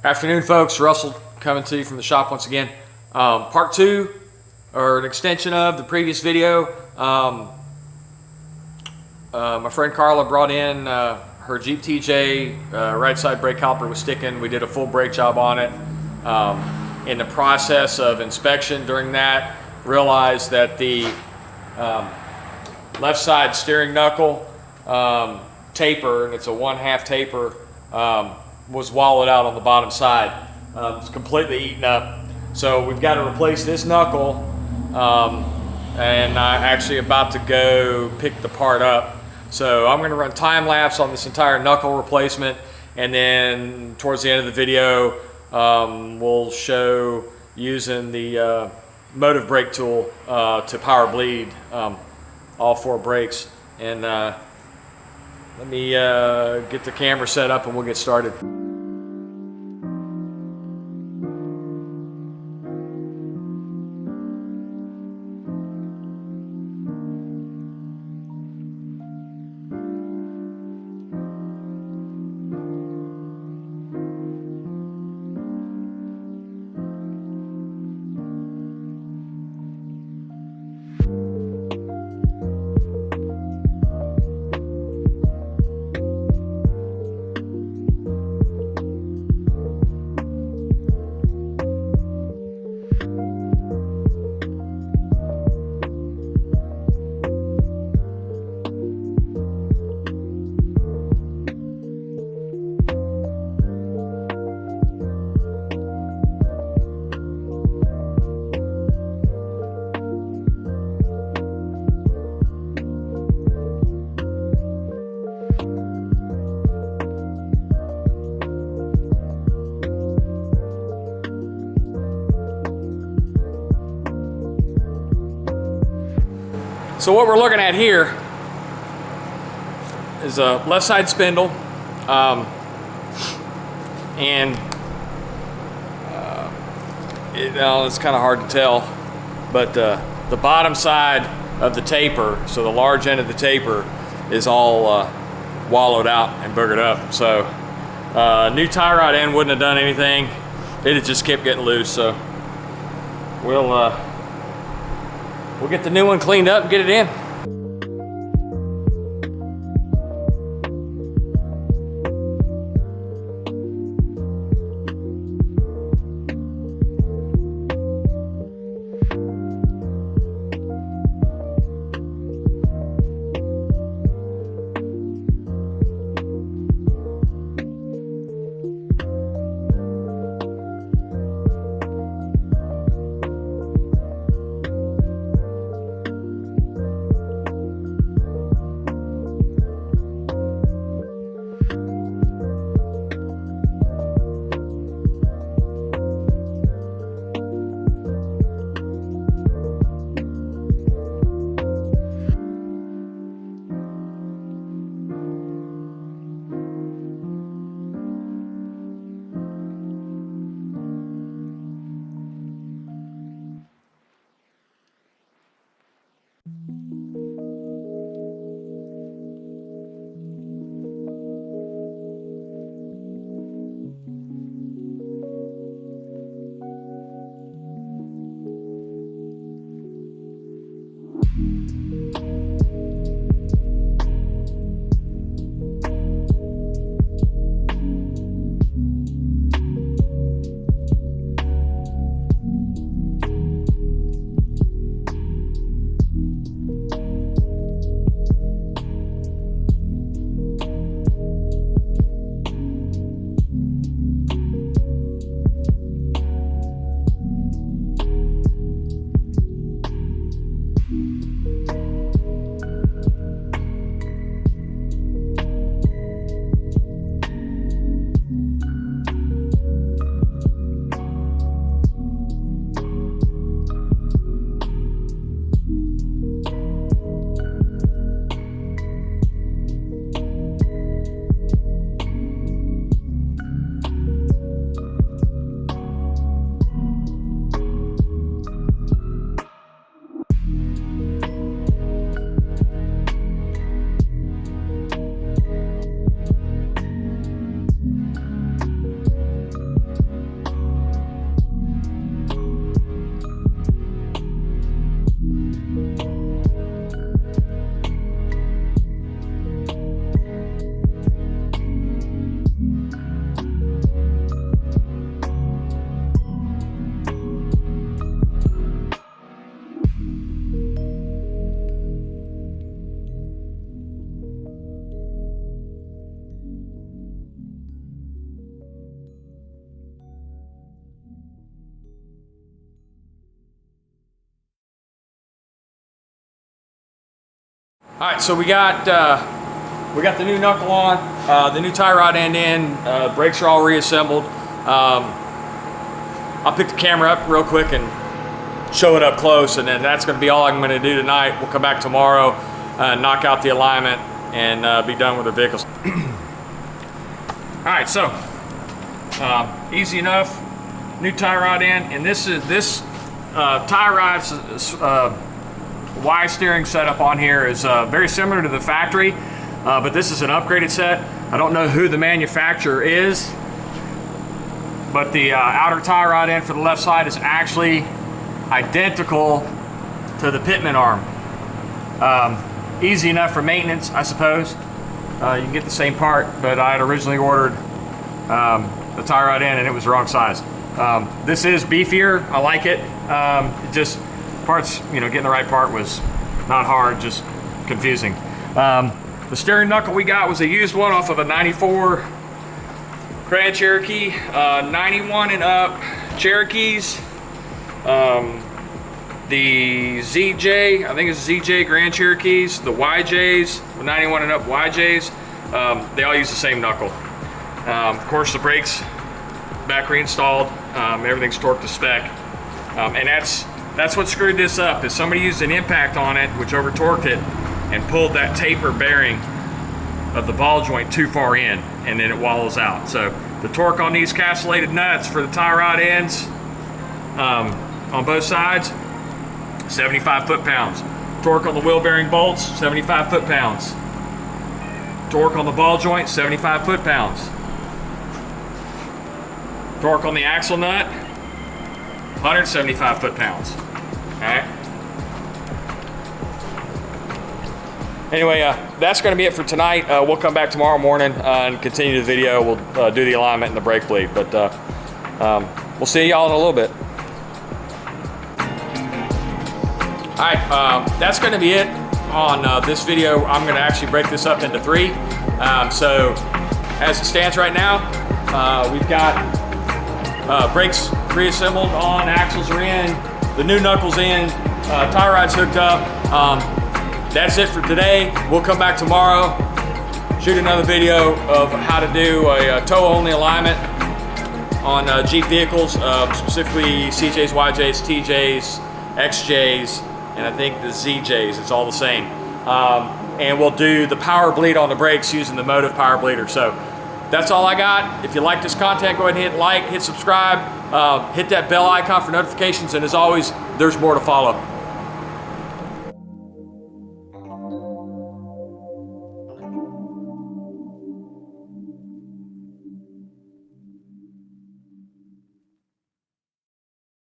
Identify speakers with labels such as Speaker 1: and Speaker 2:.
Speaker 1: Afternoon, folks. Russell coming to you from the shop once again. Part two, or an extension of the previous video. My friend Carla brought in her Jeep TJ right side brake caliper was sticking. We did a full brake job on it. In the process of inspection during that, realized that the left side steering knuckle taper, and it's a 1/2 taper, was wallowed out on the bottom side. It's completely eaten up. So we've got to replace this knuckle, and I'm actually about to go pick the part up. So I'm going to run time lapse on this entire knuckle replacement, and then towards the end of the video we'll show using the motive brake tool to power bleed all 4 brakes. And let me get the camera set up and we'll get started. So what we're looking at here is a left side spindle, and it's kind of hard to tell, but the bottom side of the taper, so the large end of the taper, is all wallowed out and boogered up. So new tie rod end wouldn't have done anything. It had just kept getting loose. So we'll get the new one cleaned up and get it in. All right, so we got the new knuckle on, the new tie rod end in, brakes are all reassembled. I'll pick the camera up real quick and show it up close, and then that's going to be all I'm going to do tonight. We'll come back tomorrow, knock out the alignment, and be done with the vehicles. All right, so easy enough. New tie rod in, and this tie rod's Y steering setup on here is very similar to the factory, but this is an upgraded set. I don't know who the manufacturer is, but the outer tie rod end for the left side is actually identical to the pitman arm. Easy enough for maintenance, I suppose. You can get the same part, but I had originally ordered the tie rod end and it was the wrong size. This is beefier. I like it. It just parts, getting the right part was not hard, just confusing. The steering knuckle we got was a used one off of a 94 Grand Cherokee, 91 and up Cherokees. The ZJ, I think it's ZJ Grand Cherokees, the YJs, the 91 and up YJs, they all use the same knuckle. Of course, the brakes back reinstalled, everything's torqued to spec, and that's what screwed this up. Is somebody used an impact on it, which over torqued it, and pulled that taper bearing of the ball joint too far in, and then it wallows out. So the torque on these castellated nuts for the tie rod ends on both sides, 75 foot-pounds. Torque on the wheel bearing bolts, 75 foot-pounds. Torque on the ball joint, 75 foot-pounds. Torque on the axle nut, 175 foot-pounds. All right. Anyway, that's going to be it for tonight. We'll come back tomorrow morning and continue the video. We'll do the alignment and the brake bleed, but we'll see y'all in a little bit. All right, that's going to be it on this video. I'm going to actually break this up into three. So as it stands right now, we've got brakes reassembled on, axles are in, the new knuckles in, tie rod's hooked up. That's it for today. We'll come back tomorrow, shoot another video of how to do a tow-only alignment on Jeep vehicles, specifically CJs, YJs, TJs, XJs, and I think the ZJs. It's all the same. And we'll do the power bleed on the brakes using the Motive power bleeder. So that's all I got. If you like this content, go ahead and hit like, hit subscribe, hit that bell icon for notifications, and as always, there's more to follow.